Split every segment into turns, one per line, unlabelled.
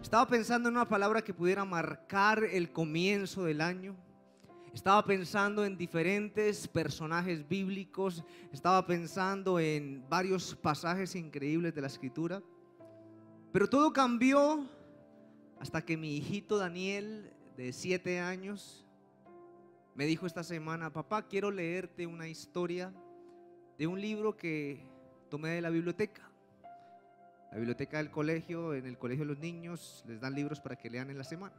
Estaba pensando en una palabra que pudiera marcar el comienzo del año. Estaba pensando en diferentes personajes bíblicos. Estaba pensando en varios pasajes increíbles de la Escritura. Pero todo cambió hasta que mi hijito Daniel, de 7 años, me dijo esta semana: papá, quiero leerte una historia de un libro que tomé de la biblioteca. La biblioteca del colegio, en el colegio de los niños, les dan libros para que lean en la semana.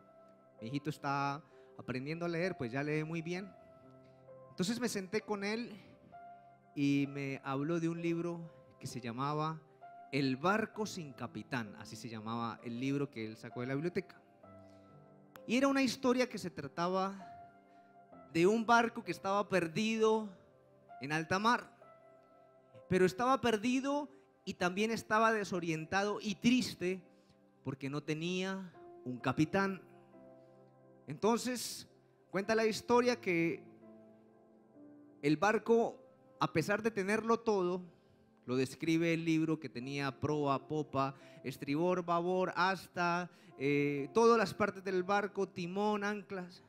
Mi hijito está aprendiendo a leer, pues ya lee muy bien. Entonces me senté con él y me habló de un libro que se llamaba El barco sin capitán. Así se llamaba el libro que él sacó de la biblioteca. Y era una historia que se trataba de un barco que estaba perdido en alta mar. Pero estaba perdido y también estaba desorientado y triste porque no tenía un capitán. Entonces cuenta la historia que el barco, a pesar de tenerlo todo, lo describe el libro, que tenía proa, popa, estribor, babor, asta, todas las partes del barco, timón, anclas.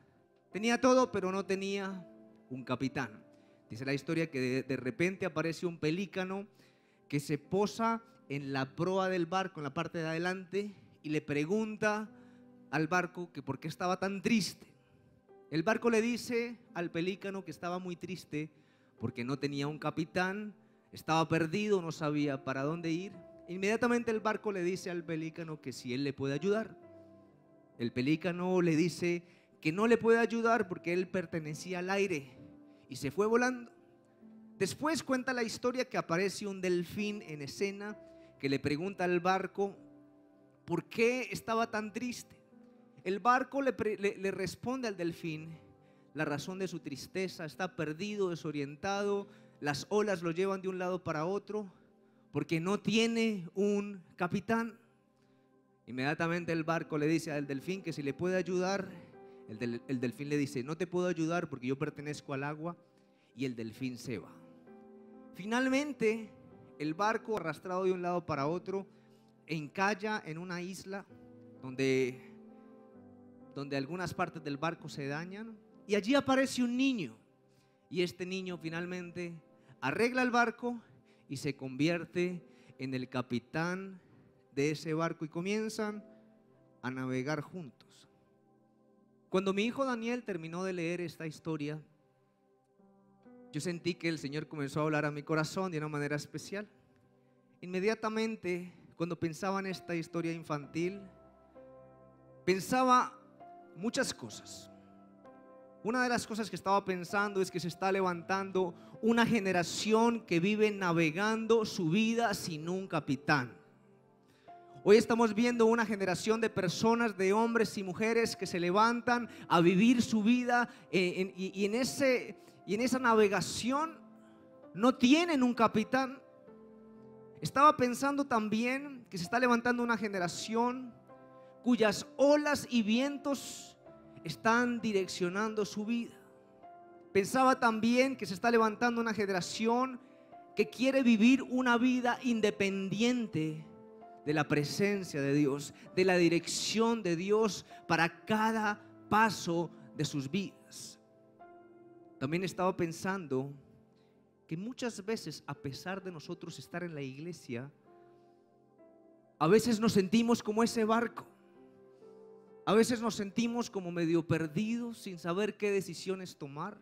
Tenía todo, pero no tenía un capitán. Dice la historia que de repente aparece un pelícano que se posa en la proa del barco, en la parte de adelante, y le pregunta al barco que por qué estaba tan triste. El barco le dice al pelícano que estaba muy triste porque no tenía un capitán, estaba perdido, no sabía para dónde ir. Inmediatamente el barco le dice al pelícano que si él le puede ayudar. El pelícano le dice que no le puede ayudar porque él pertenecía al aire y se fue volando. Después cuenta la historia que aparece un delfín en escena que le pregunta al barco por qué estaba tan triste. El barco le responde al delfín la razón de su tristeza: está perdido, desorientado, las olas lo llevan de un lado para otro porque no tiene un capitán. Inmediatamente el barco le dice al delfín que si le puede ayudar. El delfín le dice: no te puedo ayudar porque yo pertenezco al agua, y el delfín se va. Finalmente el barco, arrastrado de un lado para otro, encalla en una isla donde algunas partes del barco se dañan, y allí aparece un niño, y este niño finalmente arregla el barco y se convierte en el capitán de ese barco y comienzan a navegar juntos. Cuando mi hijo Daniel terminó de leer esta historia, yo sentí que el Señor comenzó a hablar a mi corazón de una manera especial. Inmediatamente, cuando pensaba en esta historia infantil, pensaba muchas cosas. Una de las cosas que estaba pensando es que se está levantando una generación que vive navegando su vida sin un capitán. Hoy estamos viendo una generación de personas, de hombres y mujeres que se levantan a vivir su vida y en esa navegación no tienen un capitán. Estaba pensando también que se está levantando una generación cuyas olas y vientos están direccionando su vida. Pensaba también que se está levantando una generación que quiere vivir una vida independiente de la presencia de Dios, de la dirección de Dios para cada paso de sus vidas. También estaba pensando que muchas veces, a pesar de nosotros estar en la iglesia, a veces nos sentimos como ese barco. A veces nos sentimos como medio perdidos, sin saber qué decisiones tomar.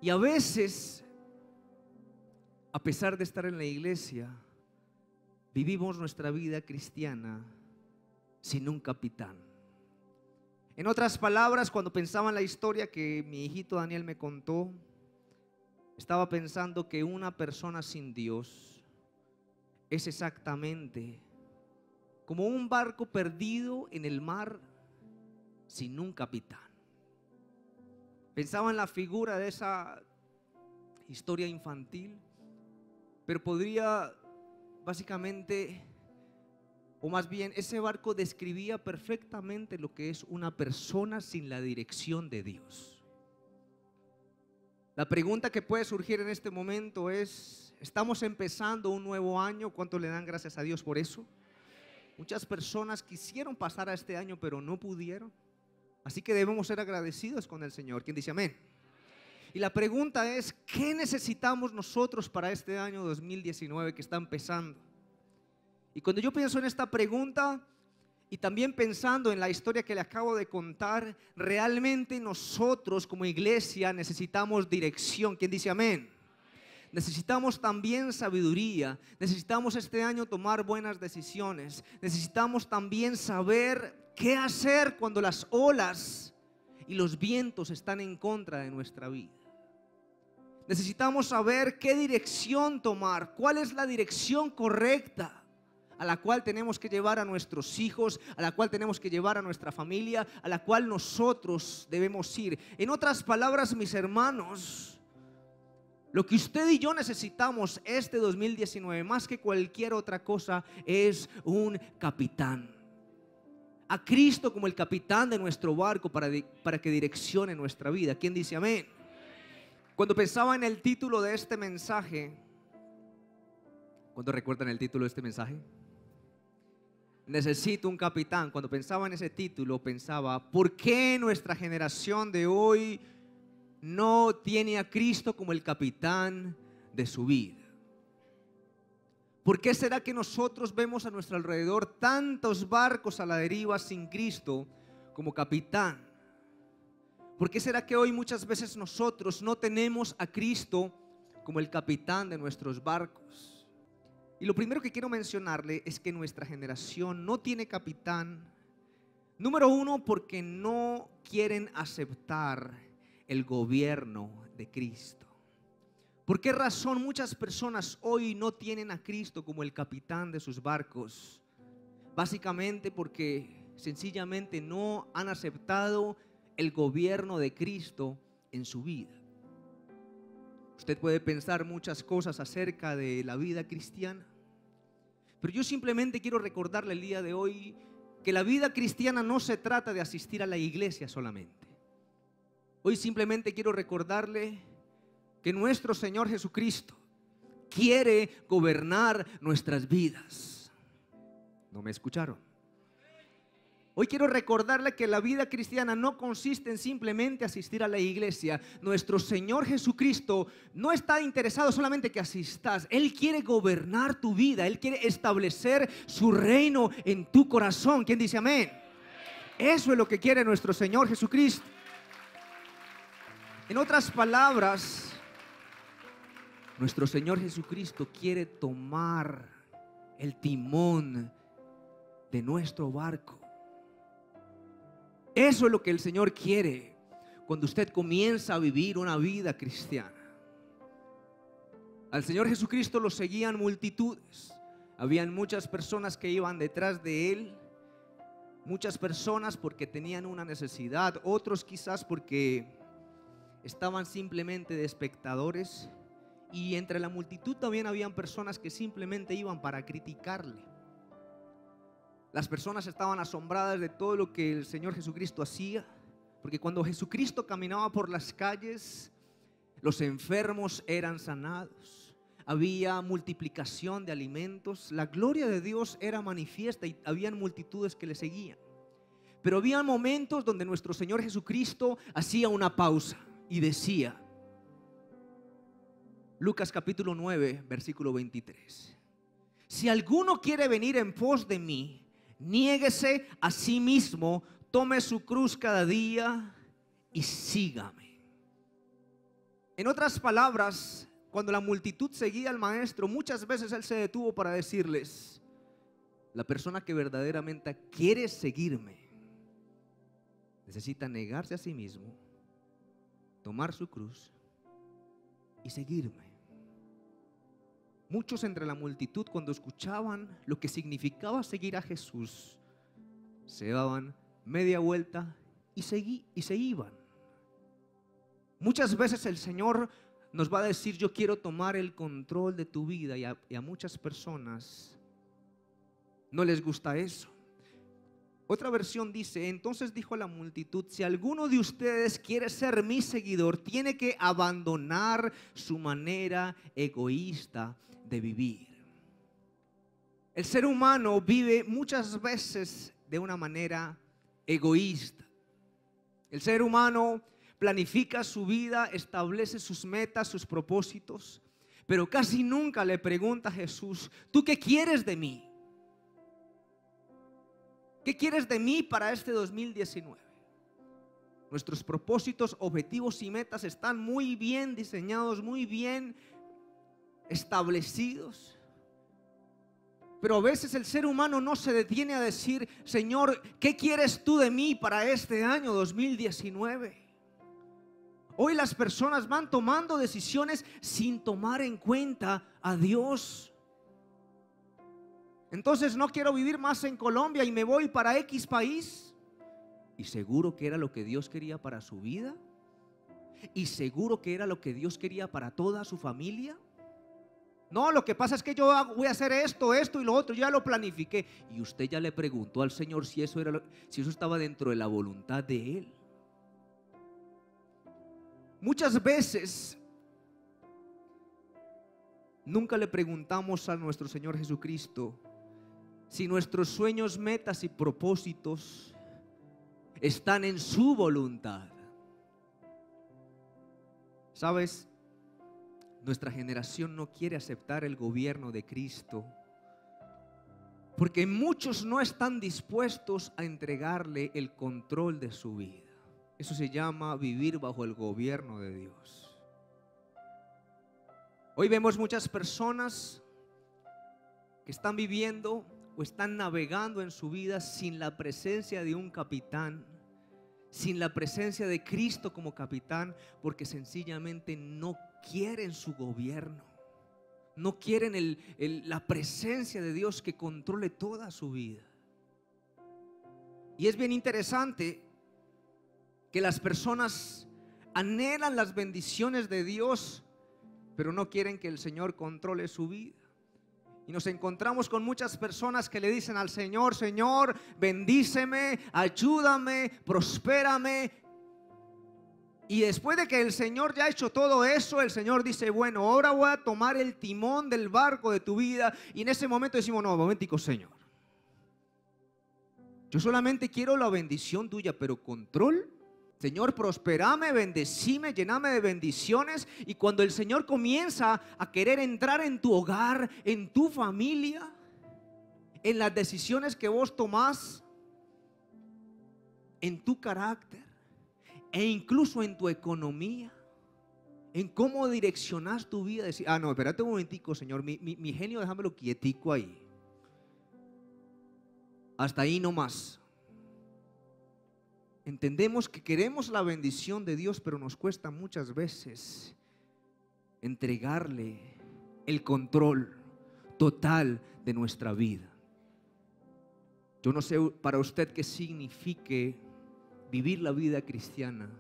Y a veces, a pesar de estar en la iglesia, vivimos nuestra vida cristiana sin un capitán. En otras palabras, cuando pensaba en la historia que mi hijito Daniel me contó, estaba pensando que una persona sin Dios es exactamente como un barco perdido en el mar sin un capitán. Pensaba en la figura de esa historia infantil, pero podría básicamente, o más bien, ese barco describía perfectamente lo que es una persona sin la dirección de Dios. La pregunta que puede surgir en este momento es: ¿estamos empezando un nuevo año? ¿Cuánto le dan gracias a Dios por eso? Muchas personas quisieron pasar a este año, pero no pudieron. Así que debemos ser agradecidos con el Señor. ¿Quién dice amén? Y la pregunta es, ¿qué necesitamos nosotros para este año 2019 que está empezando? Y cuando yo pienso en esta pregunta, y también pensando en la historia que le acabo de contar, realmente nosotros como iglesia necesitamos dirección. ¿Quién dice amén? Necesitamos también sabiduría. Necesitamos este año tomar buenas decisiones. Necesitamos también saber qué hacer cuando las olas y los vientos están en contra de nuestra vida. Necesitamos saber qué dirección tomar, cuál es la dirección correcta a la cual tenemos que llevar a nuestros hijos, a la cual tenemos que llevar a nuestra familia, a la cual nosotros debemos ir. En otras palabras, mis hermanos, lo que usted y yo necesitamos este 2019, más que cualquier otra cosa, es un capitán. A Cristo como el capitán de nuestro barco para que direccione nuestra vida. ¿Quién dice amén? Cuando pensaba en el título de este mensaje, ¿cuántos recuerdan el título de este mensaje? Necesito un capitán. Cuando pensaba en ese título, pensaba, ¿por qué nuestra generación de hoy no tiene a Cristo como el capitán de su vida? ¿Por qué será que nosotros vemos a nuestro alrededor tantos barcos a la deriva sin Cristo como capitán? ¿Por qué será que hoy muchas veces nosotros no tenemos a Cristo como el capitán de nuestros barcos? Y lo primero que quiero mencionarle es que nuestra generación no tiene capitán. Número uno, porque no quieren aceptar el gobierno de Cristo. ¿Por qué razón muchas personas hoy no tienen a Cristo como el capitán de sus barcos? Básicamente porque sencillamente no han aceptado el gobierno de Cristo en su vida. Usted puede pensar muchas cosas acerca de la vida cristiana, pero yo simplemente quiero recordarle el día de hoy que la vida cristiana no se trata de asistir a la iglesia solamente. Hoy simplemente quiero recordarle que nuestro Señor Jesucristo quiere gobernar nuestras vidas. ¿No me escucharon? Hoy quiero recordarle que la vida cristiana no consiste en simplemente asistir a la iglesia. Nuestro Señor Jesucristo no está interesado solamente que asistas. Él quiere gobernar tu vida. Él quiere establecer su reino en tu corazón. ¿Quién dice amén? Eso es lo que quiere nuestro Señor Jesucristo. En otras palabras, nuestro Señor Jesucristo quiere tomar el timón de nuestro barco. Eso es lo que el Señor quiere cuando usted comienza a vivir una vida cristiana. Al Señor Jesucristo lo seguían multitudes. Habían muchas personas que iban detrás de Él. Muchas personas porque tenían una necesidad. Otros quizás porque estaban simplemente de espectadores. Y entre la multitud también habían personas que simplemente iban para criticarle. Las personas estaban asombradas de todo lo que el Señor Jesucristo hacía, porque cuando Jesucristo caminaba por las calles, los enfermos eran sanados, había multiplicación de alimentos, la gloria de Dios era manifiesta y habían multitudes que le seguían. Pero había momentos donde nuestro Señor Jesucristo hacía una pausa y decía, Lucas capítulo 9, versículo 23, si alguno quiere venir en pos de mí, niéguese a sí mismo, tome su cruz cada día y sígame. En otras palabras, cuando la multitud seguía al maestro, muchas veces Él se detuvo para decirles, la persona que verdaderamente quiere seguirme necesita negarse a sí mismo, tomar su cruz y seguirme. Muchos entre la multitud, cuando escuchaban lo que significaba seguir a Jesús, se daban media vuelta y se iban. Muchas veces el Señor nos va a decir, yo quiero tomar el control de tu vida, y a muchas personas no les gusta eso. Otra versión dice, entonces dijo a la multitud, si alguno de ustedes quiere ser mi seguidor, tiene que abandonar su manera egoísta de vivir. El ser humano vive muchas veces de una manera egoísta. El ser humano planifica su vida, establece sus metas, sus propósitos, pero casi nunca le pregunta a Jesús: ¿tú qué quieres de mí? ¿Qué quieres de mí para este 2019? Nuestros propósitos, objetivos y metas están muy bien diseñados, muy bien establecidos. Pero a veces el ser humano no se detiene a decir: Señor, ¿qué quieres tú de mí para este año 2019? Hoy las personas van tomando decisiones sin tomar en cuenta a Dios. Entonces no quiero vivir más en Colombia y me voy para X país. ¿Y seguro que era lo que Dios quería para su vida? ¿Y seguro que era lo que Dios quería para toda su familia? No, lo que pasa es que yo voy a hacer esto y lo otro, ya lo planifiqué. Y usted ya le preguntó al Señor si eso estaba dentro de la voluntad de Él. Muchas veces nunca le preguntamos a nuestro Señor Jesucristo si nuestros sueños, metas y propósitos están en su voluntad. ¿Sabes? Nuestra generación no quiere aceptar el gobierno de Cristo porque muchos no están dispuestos a entregarle el control de su vida. Eso se llama vivir bajo el gobierno de Dios. Hoy vemos muchas personas que están viviendo o están navegando en su vida sin la presencia de un capitán, sin la presencia de Cristo como capitán, porque sencillamente no quieren su gobierno, no quieren la presencia de Dios que controle toda su vida. Y es bien interesante que las personas anhelan las bendiciones de Dios, pero no quieren que el Señor controle su vida. Y nos encontramos con muchas personas que le dicen al Señor: Señor, bendíceme, ayúdame, prospérame. Y después de que el Señor ya ha hecho todo eso, el Señor dice: bueno, ahora voy a tomar el timón del barco de tu vida. Y en ese momento decimos: no, momentico, Señor, yo solamente quiero la bendición tuya, pero control. Señor, prosperame, bendecime, lléname de bendiciones. Y cuando el Señor comienza a querer entrar en tu hogar, en tu familia, en las decisiones que vos tomás, en tu carácter e incluso en tu economía, en cómo direccionas tu vida, decir: ah, no, espérate un momentico, Señor, mi genio déjamelo quietico ahí, hasta ahí nomás. Entendemos que queremos la bendición de Dios, pero nos cuesta muchas veces entregarle el control total de nuestra vida. Yo no sé para usted qué signifique vivir la vida cristiana,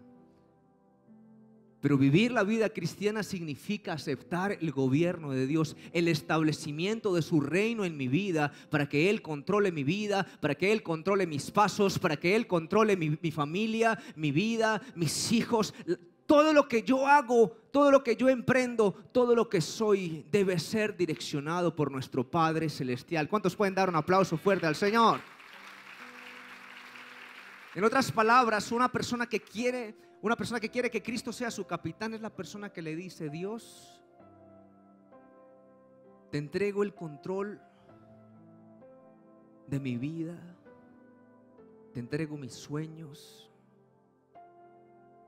pero vivir la vida cristiana significa aceptar el gobierno de Dios, el establecimiento de su reino en mi vida, para que Él controle mi vida, para que Él controle mis pasos, para que Él controle mi familia, mi vida, mis hijos. Todo lo que yo hago, todo lo que yo emprendo, todo lo que soy debe ser direccionado por nuestro Padre Celestial. ¿Cuántos pueden dar un aplauso fuerte al Señor? En otras palabras, una persona que quiere que Cristo sea su capitán es la persona que le dice: Dios, te entrego el control de mi vida, te entrego mis sueños,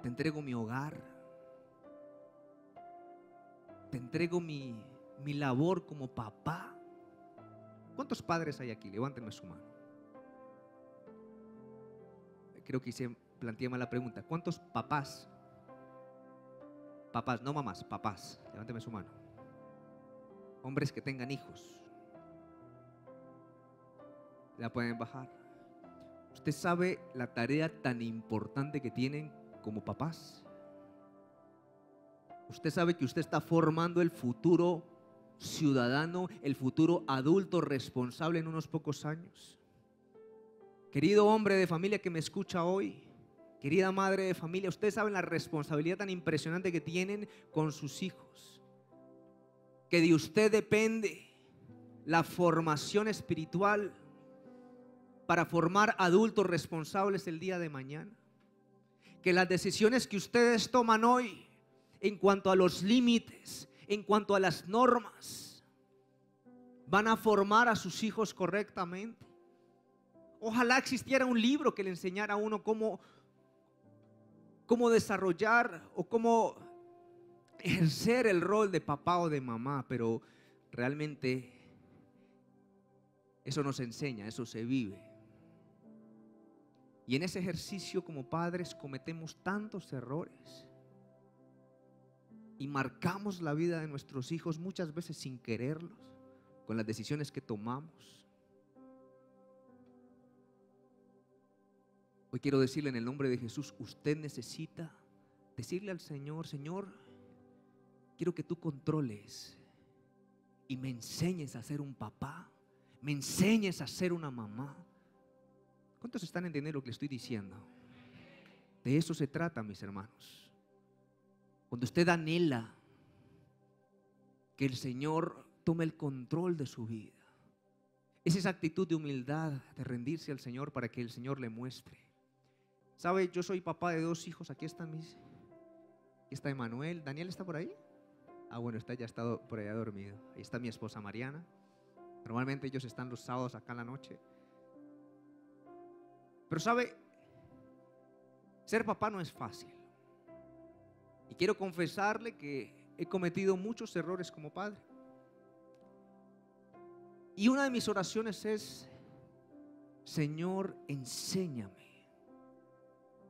te entrego mi hogar, te entrego mi labor como papá. ¿Cuántos padres hay aquí? Levántenme su mano. Creo que planteé mal la pregunta. ¿Cuántos papás? Papás, no mamás, papás. Levánteme su mano. Hombres que tengan hijos. La pueden bajar. ¿Usted sabe la tarea tan importante que tienen como papás? ¿Usted sabe que usted está formando el futuro ciudadano, el futuro adulto responsable en unos pocos años? Querido hombre de familia que me escucha hoy, querida madre de familia, ustedes saben la responsabilidad tan impresionante que tienen con sus hijos, que de usted depende la formación espiritual para formar adultos responsables el día de mañana. Que las decisiones que ustedes toman hoy en cuanto a los límites, en cuanto a las normas, van a formar a sus hijos correctamente. Ojalá existiera un libro que le enseñara a uno cómo desarrollar o cómo ejercer el rol de papá o de mamá, pero realmente eso no se enseña, eso se vive. Y en ese ejercicio como padres cometemos tantos errores y marcamos la vida de nuestros hijos muchas veces sin quererlos, con las decisiones que tomamos. Hoy quiero decirle en el nombre de Jesús, usted necesita decirle al Señor: Señor, quiero que tú controles y me enseñes a ser un papá, me enseñes a ser una mamá. ¿Cuántos están entendiendo lo que le estoy diciendo? De eso se trata, mis hermanos. Cuando usted anhela que el Señor tome el control de su vida, es esa actitud de humildad, de rendirse al Señor para que el Señor le muestre. ¿Sabe? Yo soy papá de 2 hijos. Aquí están aquí está Emanuel. ¿Daniel está por ahí? Ah, bueno, ya ha estado por allá dormido. Ahí está mi esposa Mariana. Normalmente ellos están los sábados acá en la noche. Pero ¿sabe? Ser papá no es fácil. Y quiero confesarle que he cometido muchos errores como padre. Y una de mis oraciones es: Señor, enséñame.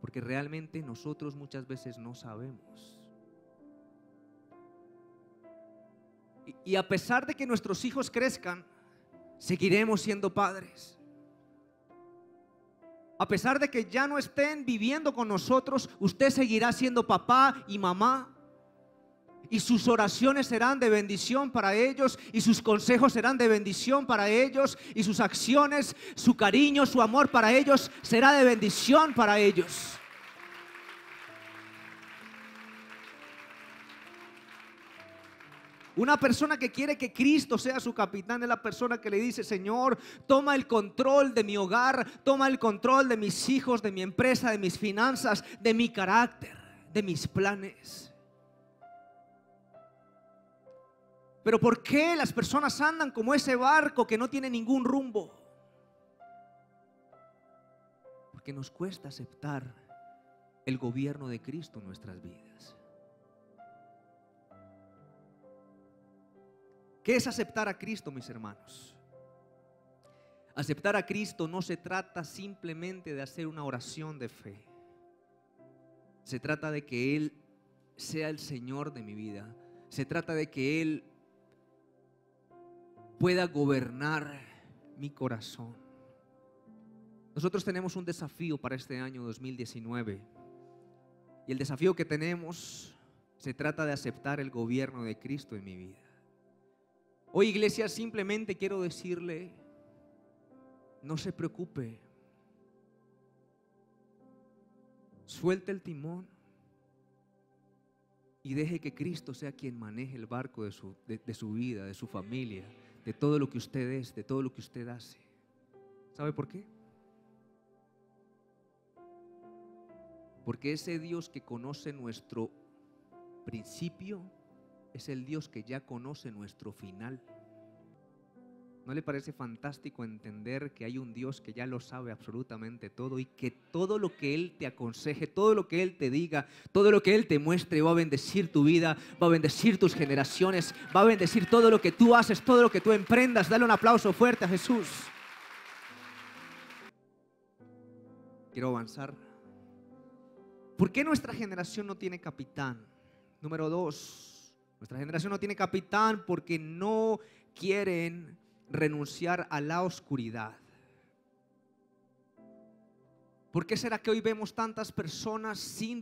Porque realmente nosotros muchas veces no sabemos. Y a pesar de que nuestros hijos crezcan, seguiremos siendo padres. A pesar de que ya no estén viviendo con nosotros, usted seguirá siendo papá y mamá. Y sus oraciones serán de bendición para ellos, y sus consejos serán de bendición para ellos, y sus acciones, su cariño, su amor para ellos será de bendición para ellos. Una persona que quiere que Cristo sea su capitán es la persona que le dice: Señor, toma el control de mi hogar, toma el control de mis hijos, de mi empresa, de mis finanzas, de mi carácter, de mis planes. Pero ¿por qué las personas andan como ese barco que no tiene ningún rumbo? Porque nos cuesta aceptar el gobierno de Cristo en nuestras vidas. ¿Qué es aceptar a Cristo, mis hermanos? Aceptar a Cristo no se trata simplemente de hacer una oración de fe. Se trata de que Él sea el Señor de mi vida. Se trata de que Él pueda gobernar mi corazón. Nosotros tenemos un desafío para este año 2019. Y el desafío que tenemos se trata de aceptar el gobierno de Cristo en mi vida. Hoy, iglesia, simplemente quiero decirle: no se preocupe. Suelte el timón y deje que Cristo sea quien maneje el barco de su vida, de su familia, de todo lo que usted es, de todo lo que usted hace. ¿Sabe por qué? Porque ese Dios que conoce nuestro principio es el Dios que ya conoce nuestro final. ¿No le parece fantástico entender que hay un Dios que ya lo sabe absolutamente todo y que todo lo que Él te aconseje, todo lo que Él te diga, todo lo que Él te muestre va a bendecir tu vida, va a bendecir tus generaciones, va a bendecir todo lo que tú haces, todo lo que tú emprendas? Dale un aplauso fuerte a Jesús. Quiero avanzar. ¿Por qué nuestra generación no tiene capitán? Número 2. Nuestra generación no tiene capitán porque no quieren renunciar a la oscuridad. ¿Por qué será que hoy vemos tantas personas sin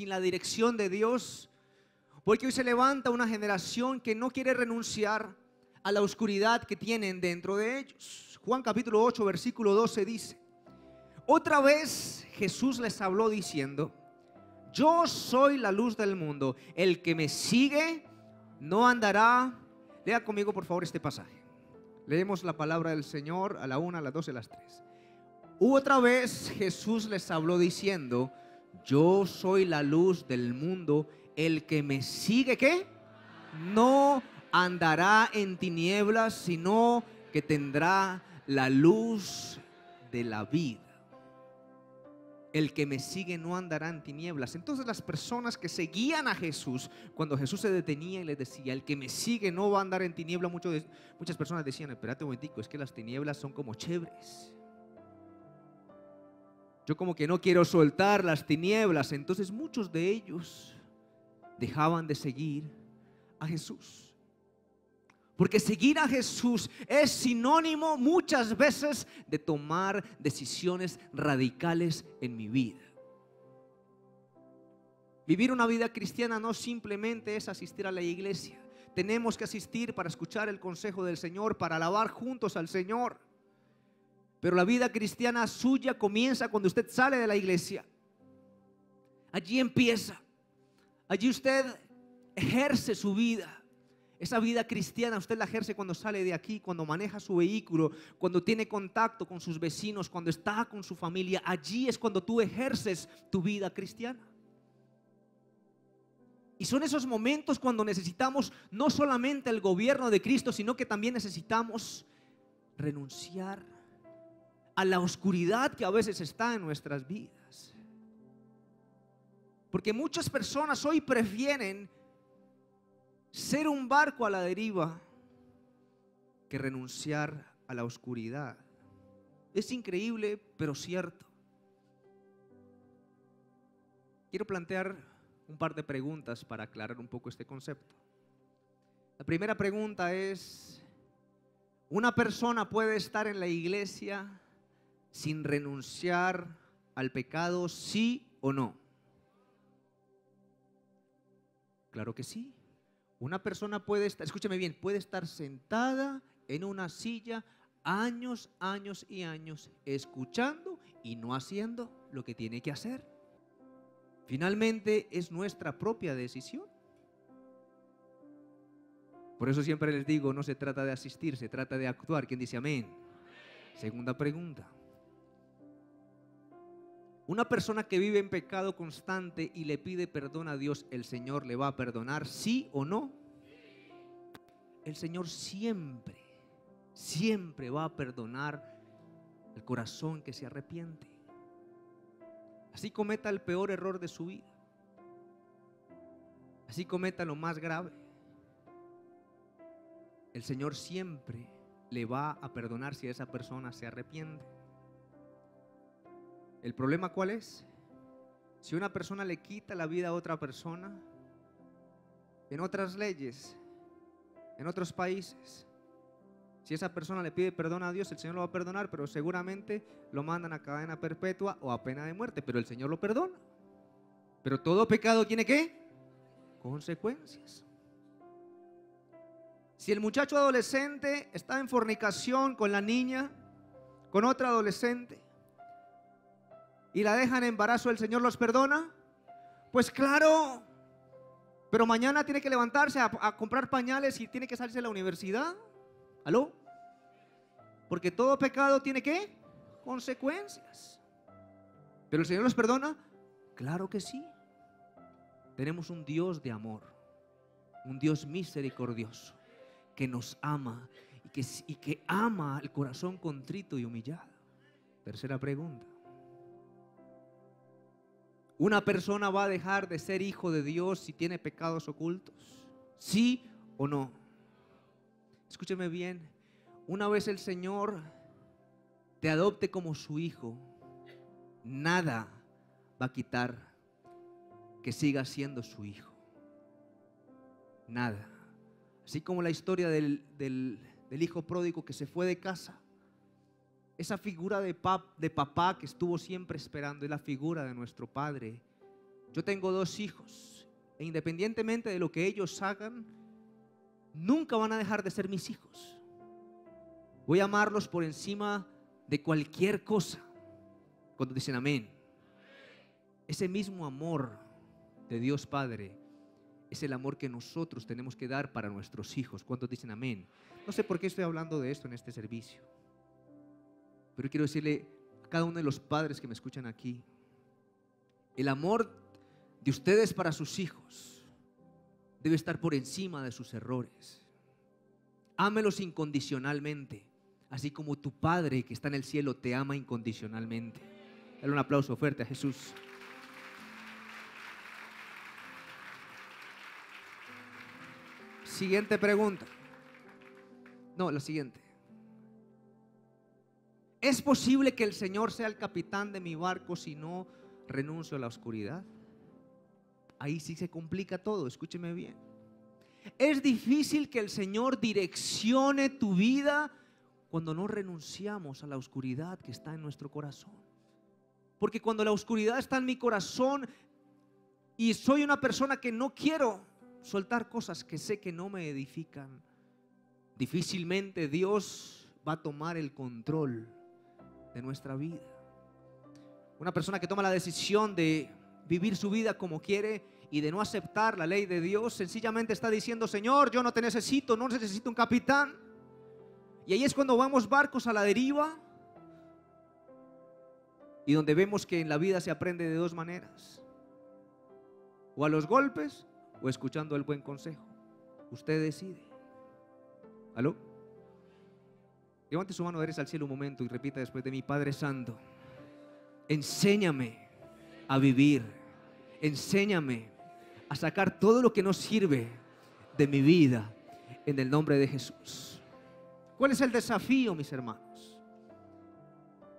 la dirección de Dios? Porque hoy se levanta una generación que no quiere renunciar a la oscuridad que tienen dentro de ellos. Juan capítulo 8, versículo 12 dice: otra vez Jesús les habló diciendo: yo soy la luz del mundo. El que me sigue no andará. Lea conmigo por favor este pasaje. Leemos la palabra del Señor a la 1, a las 2 y a las 3. Otra vez Jesús les habló diciendo: yo soy la luz del mundo. El que me sigue, ¿qué? No andará en tinieblas, sino que tendrá la luz de la vida. El que me sigue no andará en tinieblas. Entonces las personas que seguían a Jesús, cuando Jesús se detenía y les decía: el que me sigue no va a andar en tinieblas, muchas personas decían: espérate un momentico, es que las tinieblas son como chéveres. Yo como que no quiero soltar las tinieblas. Entonces muchos de ellos dejaban de seguir a Jesús. Porque seguir a Jesús es sinónimo muchas veces de tomar decisiones radicales en mi vida. Vivir una vida cristiana no simplemente es asistir a la iglesia. Tenemos que asistir para escuchar el consejo del Señor, para alabar juntos al Señor. Pero la vida cristiana suya comienza cuando usted sale de la iglesia. Allí empieza. Allí usted ejerce su vida. Esa vida cristiana usted la ejerce cuando sale de aquí, cuando maneja su vehículo, cuando tiene contacto con sus vecinos, cuando está con su familia. Allí es cuando tú ejerces tu vida cristiana. Y son esos momentos cuando necesitamos no solamente el gobierno de Cristo, sino que también necesitamos renunciar a la oscuridad que a veces está en nuestras vidas. Porque muchas personas hoy prefieren ser un barco a la deriva que renunciar a la oscuridad. Es increíble, pero cierto. Quiero plantear un par de preguntas para aclarar un poco este concepto. La primera pregunta es: ¿una persona puede estar en la iglesia sin renunciar al pecado, sí o no? Claro que sí. Una persona puede estar, escúchame bien, puede estar sentada en una silla años y años escuchando y no haciendo lo que tiene que hacer. Finalmente es nuestra propia decisión. Por eso siempre les digo, no se trata de asistir, se trata de actuar. ¿Quién dice amén? Segunda pregunta: una persona que vive en pecado constante y le pide perdón a Dios, ¿el Señor le va a perdonar, sí o no? El Señor siempre va a perdonar el corazón que se arrepiente. Así cometa el peor error de su vida, así cometa lo más grave, el Señor siempre le va a perdonar si esa persona se arrepiente. ¿El problema cuál es? Si una persona le quita la vida a otra persona, en otras leyes, en otros países, si esa persona le pide perdón a Dios, el Señor lo va a perdonar, pero seguramente lo mandan a cadena perpetua o a pena de muerte, pero el Señor lo perdona. Pero todo pecado tiene ¿qué? Consecuencias. Si el muchacho adolescente está en fornicación con la niña, con otra adolescente, y la dejan en embarazo, ¿el Señor los perdona? Pues claro, pero mañana tiene que levantarse a comprar pañales y tiene que salirse de la universidad. ¿Aló? Porque todo pecado tiene ¿qué? Consecuencias. ¿Pero el Señor los perdona? Claro que sí. Tenemos un Dios de amor, un Dios misericordioso que nos ama y que ama el corazón contrito y humillado. Tercera pregunta: ¿una persona va a dejar de ser hijo de Dios si tiene pecados ocultos? ¿Sí o no? Escúcheme bien, una vez el Señor te adopte como su hijo, nada va a quitar que siga siendo su hijo. Nada. Así como la historia del hijo pródigo que se fue de casa. Esa figura de papá que estuvo siempre esperando es la figura de nuestro Padre. Yo tengo 2 hijos e independientemente de lo que ellos hagan, nunca van a dejar de ser mis hijos. Voy a amarlos por encima de cualquier cosa. Cuando dicen amén, ese mismo amor de Dios Padre es el amor que nosotros tenemos que dar para nuestros hijos. ¿Cuántos dicen amén? No sé por qué estoy hablando de esto en este servicio, pero quiero decirle a cada uno de los padres que me escuchan aquí, el amor de ustedes para sus hijos debe estar por encima de sus errores. Ámelos incondicionalmente, así como tu Padre que está en el cielo te ama incondicionalmente. Dale un aplauso fuerte a Jesús. Siguiente pregunta. No, la siguiente. ¿Es posible que el Señor sea el capitán de mi barco si no renuncio a la oscuridad? Ahí sí se complica todo, escúcheme bien. Es difícil que el Señor direccione tu vida cuando no renunciamos a la oscuridad que está en nuestro corazón. Porque cuando la oscuridad está en mi corazón y soy una persona que no quiero soltar cosas que sé que no me edifican, difícilmente Dios va a tomar el control de nuestra vida. Una persona que toma la decisión de vivir su vida como quiere y de no aceptar la ley de Dios, sencillamente está diciendo: Señor, yo no te necesito, no necesito un capitán. Y ahí es cuando vamos barcos a la deriva, y donde vemos que en la vida se aprende de dos maneras: o a los golpes o escuchando el buen consejo. Usted decide. ¿Aló? Levante su mano derecha al cielo un momento y repita después de mí: Padre Santo, enséñame a vivir, enséñame a sacar todo lo que no sirve de mi vida, en el nombre de Jesús. ¿Cuál es el desafío, mis hermanos?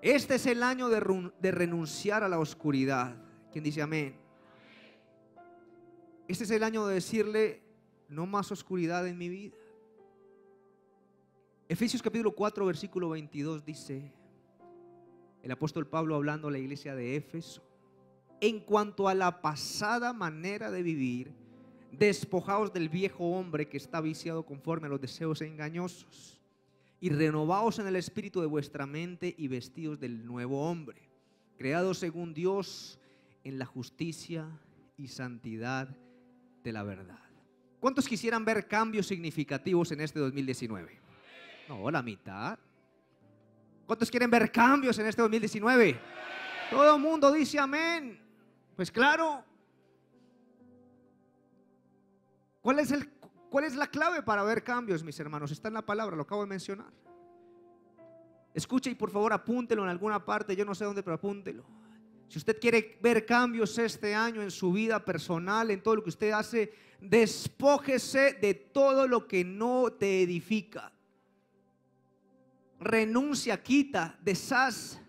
Este es el año de renunciar a la oscuridad. ¿Quién dice amén? Este es el año de decirle: no más oscuridad en mi vida. Efesios capítulo 4 versículo 22 dice el apóstol Pablo, hablando a la iglesia de Éfeso: en cuanto a la pasada manera de vivir, despojaos del viejo hombre que está viciado conforme a los deseos engañosos, y renovaos en el espíritu de vuestra mente, y vestidos del nuevo hombre, creado según Dios en la justicia y santidad de la verdad. ¿Cuántos quisieran ver cambios significativos en este 2019? No, la mitad. ¿Cuántos quieren ver cambios en este 2019? Todo el mundo dice amén. Pues claro. ¿Cuál es la clave para ver cambios, mis hermanos? Está en la palabra, lo acabo de mencionar. Escuche y por favor apúntelo en alguna parte, yo no sé dónde, pero apúntelo. Si usted quiere ver cambios este año en su vida personal, en todo lo que usted hace, despójese de todo lo que no te edifica. Renuncia, quita, deshaz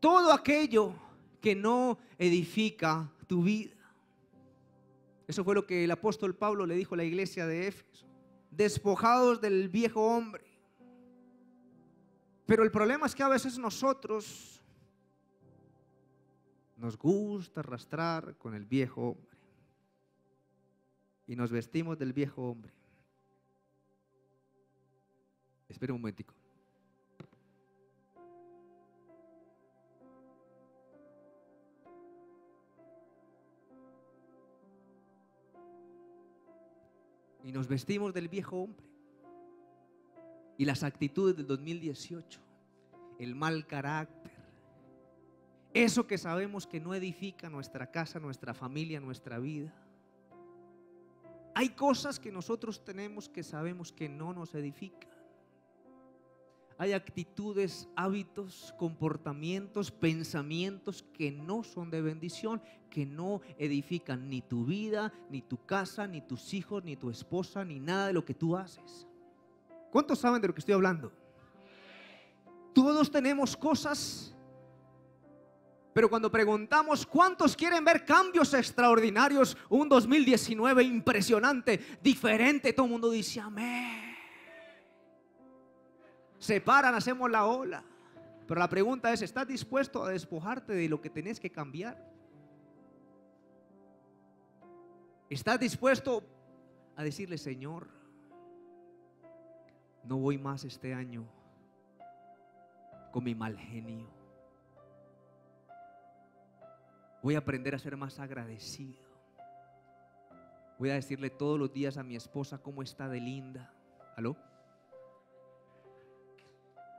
todo aquello que no edifica tu vida. Eso fue lo que el apóstol Pablo le dijo a la iglesia de Éfeso: despojados del viejo hombre. Pero el problema es que a veces nosotros nos gusta arrastrar con el viejo hombre y nos vestimos del viejo hombre. Espera un momentico. Y nos vestimos del viejo hombre. Y las actitudes del 2018, el mal carácter, eso que sabemos que no edifica nuestra casa, nuestra familia, nuestra vida. Hay cosas que nosotros tenemos que sabemos que no nos edifican. Hay actitudes, hábitos, comportamientos, pensamientos que no son de bendición, que no edifican ni tu vida, ni tu casa, ni tus hijos, ni tu esposa, ni nada de lo que tú haces. ¿Cuántos saben de lo que estoy hablando? Todos tenemos cosas, pero cuando preguntamos cuántos quieren ver cambios extraordinarios, un 2019 impresionante, diferente, todo el mundo dice amén. Se paran, hacemos la ola. Pero la pregunta es: ¿estás dispuesto a despojarte de lo que tenés que cambiar? ¿Estás dispuesto a decirle: Señor, no voy más este año con mi mal genio? Voy a aprender a ser más agradecido. Voy a decirle todos los días a mi esposa cómo está de linda. ¿Aló?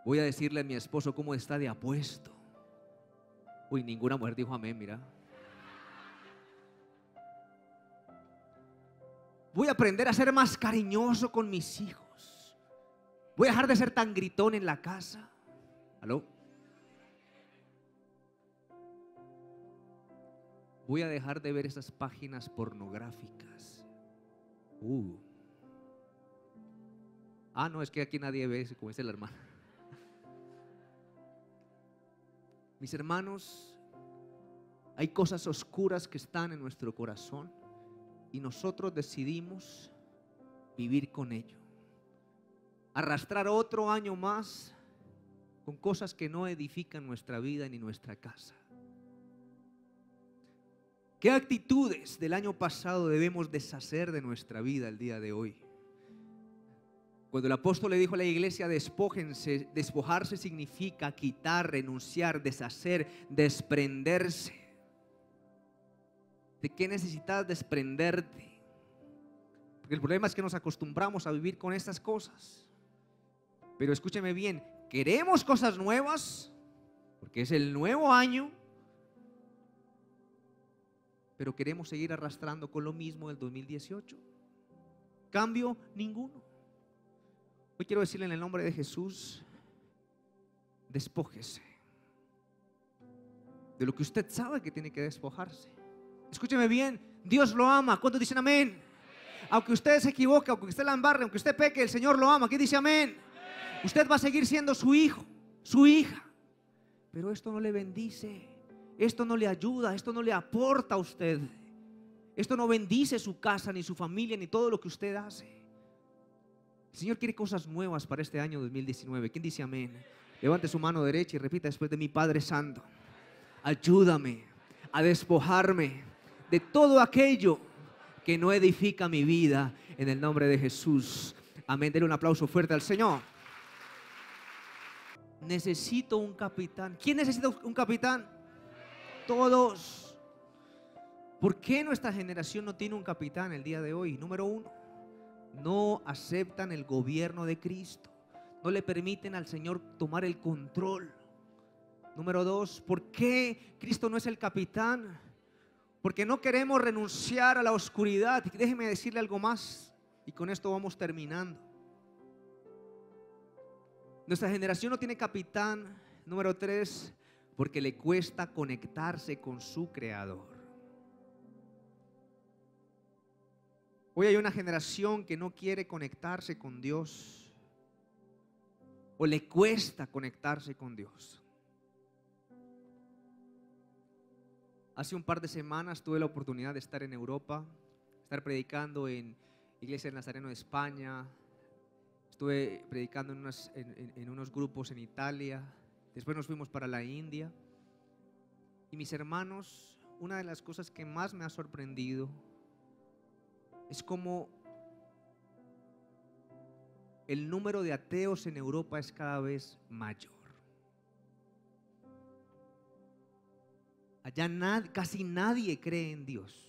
Voy a decirle a mi esposo cómo está de apuesto. Uy, ninguna mujer dijo amén, mira. Voy a aprender a ser más cariñoso con mis hijos. Voy a dejar de ser tan gritón en la casa. ¿Aló? Voy a dejar de ver esas páginas pornográficas. No, es que aquí nadie ve, como dice la hermana. Mis hermanos, hay cosas oscuras que están en nuestro corazón y nosotros decidimos vivir con ello. Arrastrar otro año más con cosas que no edifican nuestra vida ni nuestra casa. ¿Qué actitudes del año pasado debemos deshacer de nuestra vida el día de hoy? Cuando el apóstol le dijo a la iglesia: despójense, despojarse significa quitar, renunciar, deshacer, desprenderse. ¿De qué necesitas desprenderte? Porque el problema es que nos acostumbramos a vivir con estas cosas. Pero escúcheme bien, queremos cosas nuevas, porque es el nuevo año, pero queremos seguir arrastrando con lo mismo del 2018. Cambio ninguno. Hoy quiero decirle en el nombre de Jesús: despójese de lo que usted sabe que tiene que despojarse. Escúcheme bien, Dios lo ama. ¿Cuántos dicen amén? Aunque usted se equivoque, aunque usted la embarre, aunque usted peque, el Señor lo ama. ¿Quién dice amén? Usted va a seguir siendo su hijo, su hija, pero esto no le bendice, esto no le ayuda, esto no le aporta a usted, esto no bendice su casa, ni su familia, ni todo lo que usted hace. El Señor quiere cosas nuevas para este año 2019. ¿Quién dice amén? Levante su mano derecha y repita después de mí: Padre Santo, ayúdame a despojarme de todo aquello que no edifica mi vida, en el nombre de Jesús. Amén. Denle un aplauso fuerte al Señor. Necesito un capitán. ¿Quién necesita un capitán? Todos. ¿Por qué nuestra generación no tiene un capitán el día de hoy? Número uno, no aceptan el gobierno de Cristo. No le permiten al Señor tomar el control. Número dos, ¿por qué Cristo no es el capitán? Porque no queremos renunciar a la oscuridad. Y déjeme decirle algo más, y con esto vamos terminando. Nuestra generación no tiene capitán. Número tres, porque le cuesta conectarse con su Creador. Hoy hay una generación que no quiere conectarse con Dios, o le cuesta conectarse con Dios. Hace un par de semanas tuve la oportunidad de estar en Europa, estar predicando en Iglesia del Nazareno de España. Estuve predicando en unos grupos en Italia. Después nos fuimos para la India. Y mis hermanos, una de las cosas que más me ha sorprendido es cómo el número de ateos en Europa es cada vez mayor. Allá casi nadie cree en Dios.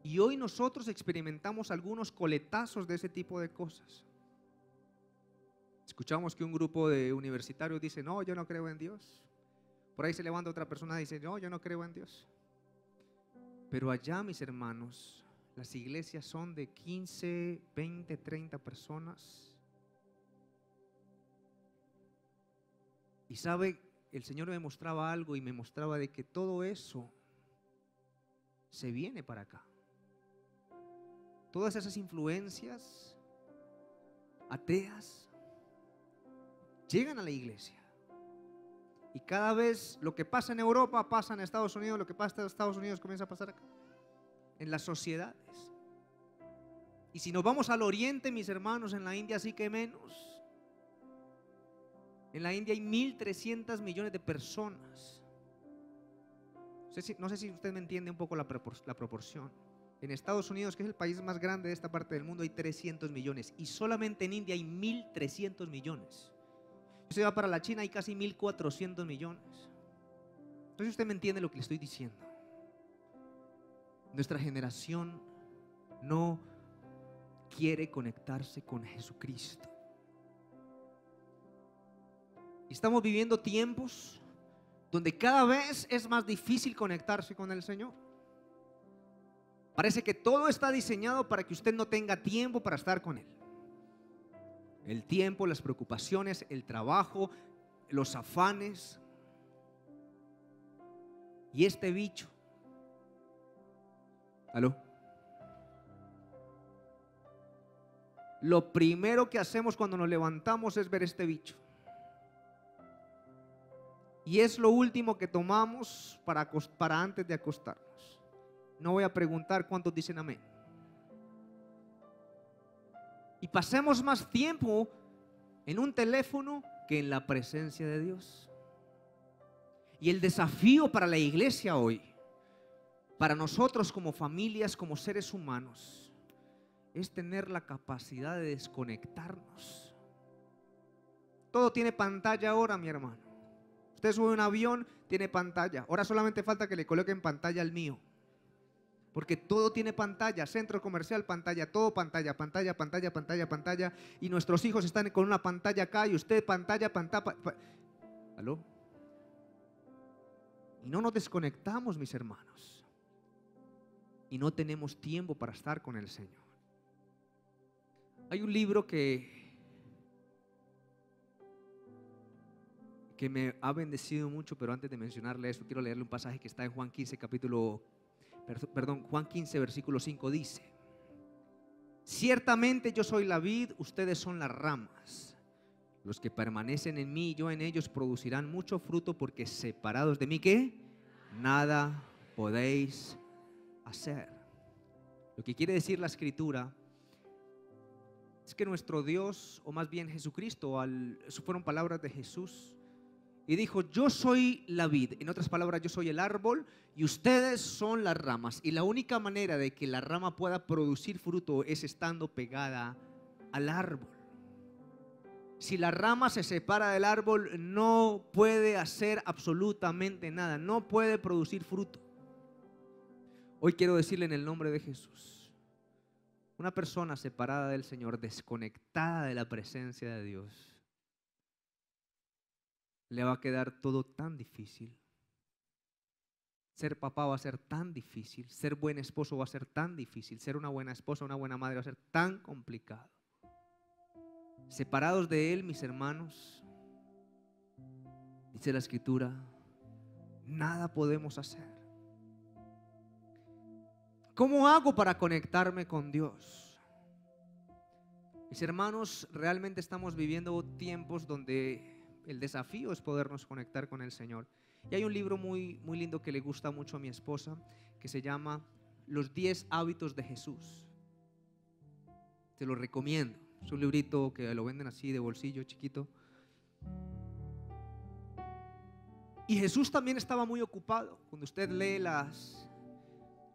Y hoy nosotros experimentamos algunos coletazos de ese tipo de cosas. Escuchamos que un grupo de universitarios dice: no, yo no creo en Dios. Por ahí se levanta otra persona y dice: no, yo no creo en Dios. Pero allá, mis hermanos, las iglesias son de 15, 20, 30 personas. Y sabe, el Señor me mostraba algo, y me mostraba de que todo eso se viene para acá. Todas esas influencias ateas llegan a la iglesia. Y cada vez lo que pasa en Europa pasa en Estados Unidos, lo que pasa en Estados Unidos comienza a pasar acá, en las sociedades. Y si nos vamos al oriente, mis hermanos, en la India sí que menos. En la India hay 1.300 millones de personas. No sé si usted me entiende un poco la proporción. En Estados Unidos, que es el país más grande de esta parte del mundo, hay 300 millones. Y solamente en India hay 1.300 millones. Si usted va para la China, hay casi 1.400 millones. Entonces usted me entiende lo que le estoy diciendo. Nuestra generación no quiere conectarse con Jesucristo. Estamos viviendo tiempos donde cada vez es más difícil conectarse con el Señor. Parece que todo está diseñado para que usted no tenga tiempo para estar con Él. El tiempo, las preocupaciones, el trabajo, los afanes. Y este bicho. ¿Aló? Lo primero que hacemos cuando nos levantamos es ver este bicho. Y es lo último que tomamos para antes de acostarnos. No voy a preguntar cuántos dicen amén. Y pasemos más tiempo en un teléfono que en la presencia de Dios. Y el desafío para la iglesia hoy, para nosotros como familias, como seres humanos, es tener la capacidad de desconectarnos. Todo tiene pantalla ahora, mi hermano. Usted sube un avión, tiene pantalla. Ahora solamente falta que le coloquen pantalla al mío. Porque todo tiene pantalla, centro comercial, pantalla, todo pantalla, pantalla, pantalla, pantalla, pantalla. Y nuestros hijos están con una pantalla acá y usted pantalla, pantalla. ¿Aló? Y no nos desconectamos, mis hermanos. Y no tenemos tiempo para estar con el Señor. Hay un libro que me ha bendecido mucho, pero antes de mencionarle esto, quiero leerle un pasaje que está en Juan 15, Juan 15, versículo 5 dice: ciertamente yo soy la vid, ustedes son las ramas. Los que permanecen en mí y yo en ellos producirán mucho fruto, porque separados de mí, ¿qué? Nada podéis hacer. Lo que quiere decir la escritura es que nuestro Dios, o más bien Jesucristo, eso fueron palabras de Jesús, y dijo: yo soy la vid, en otras palabras, yo soy el árbol y ustedes son las ramas. Y la única manera de que la rama pueda producir fruto es estando pegada al árbol. Si la rama se separa del árbol, no puede hacer absolutamente nada, no puede producir fruto. Hoy quiero decirle en el nombre de Jesús: una persona separada del Señor, desconectada de la presencia de Dios, le va a quedar todo tan difícil. Ser papá va a ser tan difícil, ser buen esposo va a ser tan difícil, ser una buena esposa, una buena madre va a ser tan complicado. Separados de Él, mis hermanos, dice la escritura, nada podemos hacer. ¿Cómo hago para conectarme con Dios? Mis hermanos, realmente estamos viviendo tiempos donde el desafío es podernos conectar con el Señor. Y hay un libro muy, muy lindo que le gusta mucho a mi esposa, que se llama Los 10 hábitos de Jesús. Te lo recomiendo. Es un librito que lo venden así de bolsillo chiquito. Y Jesús también estaba muy ocupado. Cuando usted lee las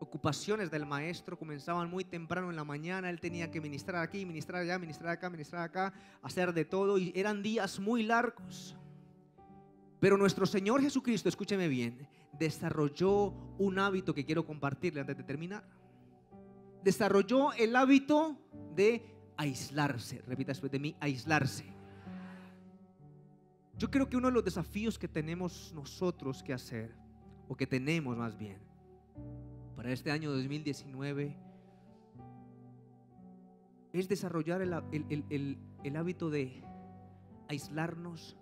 ocupaciones del maestro, comenzaban muy temprano en la mañana. Él tenía que ministrar aquí, ministrar allá, ministrar acá, ministrar acá, hacer de todo, y eran días muy largos. Pero nuestro Señor Jesucristo, escúcheme bien, desarrolló un hábito que quiero compartirle antes de terminar. Desarrolló el hábito de aislarse. Repita después de mí: aislarse. Yo creo que uno de los desafíos que tenemos nosotros que hacer, o que tenemos más bien, para este año 2019, es desarrollar el hábito de aislarnos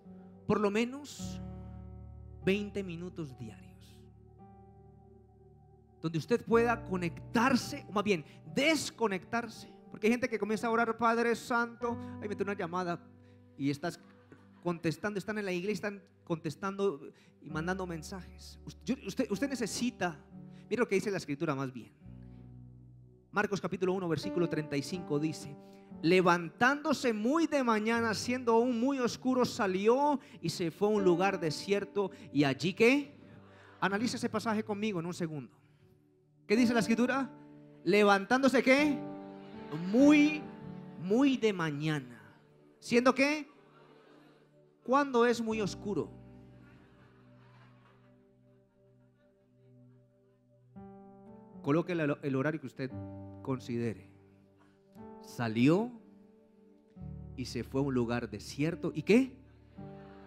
por lo menos 20 minutos diarios, donde usted pueda conectarse, o más bien desconectarse. Porque hay gente que comienza a orar: Padre Santo, ahí mete una llamada y estás contestando, están en la iglesia, están contestando y mandando mensajes. Usted necesita, mira lo que dice la escritura más bien. Marcos capítulo 1 versículo 35 dice: levantándose muy de mañana, siendo aún muy oscuro, salió y se fue a un lugar desierto. Y allí, ¿qué? Analiza ese pasaje conmigo en un segundo. ¿Qué dice la escritura? Levantándose, ¿qué? Muy de mañana. ¿Siendo qué? ¿Cuándo es muy oscuro? Coloque el horario que usted considere. Salió y se fue a un lugar desierto. ¿Y qué?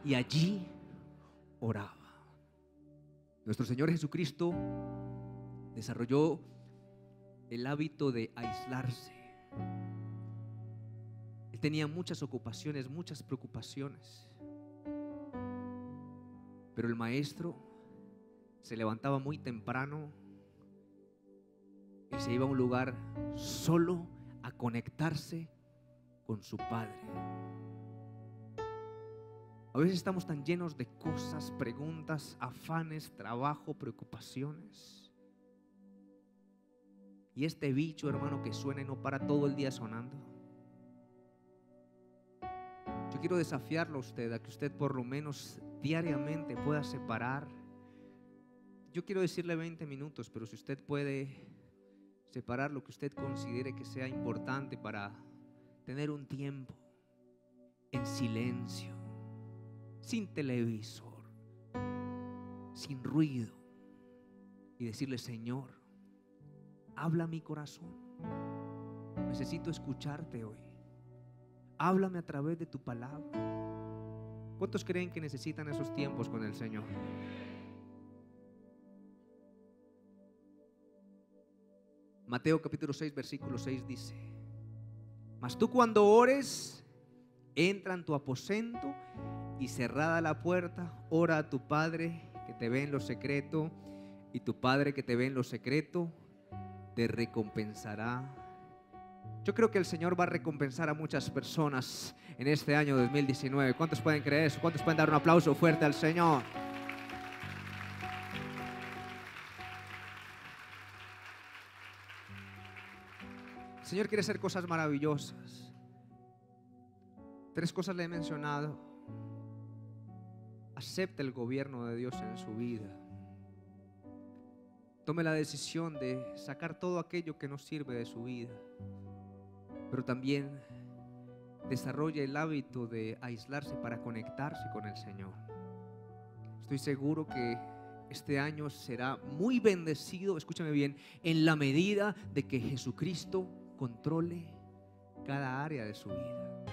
Y allí oraba. Nuestro Señor Jesucristo desarrolló el hábito de aislarse. Él tenía muchas ocupaciones, muchas preocupaciones. Pero el maestro se levantaba muy temprano y se iba a un lugar solo a conectarse con su Padre. A veces estamos tan llenos de cosas, preguntas, afanes, trabajo, preocupaciones. Y este bicho, hermano, que suena y no para todo el día sonando. Yo quiero desafiarlo a usted, a que usted por lo menos diariamente pueda separar. Yo quiero decirle 20 minutos, pero si usted puede separar lo que usted considere que sea importante para tener un tiempo en silencio, sin televisor, sin ruido, y decirle: Señor, habla a mi corazón, necesito escucharte hoy, háblame a través de tu palabra. ¿Cuántos creen que necesitan esos tiempos con el Señor? Mateo capítulo 6 versículo 6 dice: mas tú cuando ores, entra en tu aposento y cerrada la puerta, ora a tu Padre que te ve en lo secreto, y tu Padre que te ve en lo secreto te recompensará. Yo creo que el Señor va a recompensar a muchas personas en este año 2019. ¿Cuántos pueden creer eso? ¿Cuántos pueden dar un aplauso fuerte al Señor? El Señor quiere hacer cosas maravillosas. 3 cosas le he mencionado. Acepte el gobierno de Dios en su vida. Tome la decisión de sacar todo aquello que no sirve de su vida. Pero también desarrolle el hábito de aislarse para conectarse con el Señor. Estoy seguro que este año será muy bendecido, escúchame bien, en la medida de que Jesucristo controle cada área de su vida.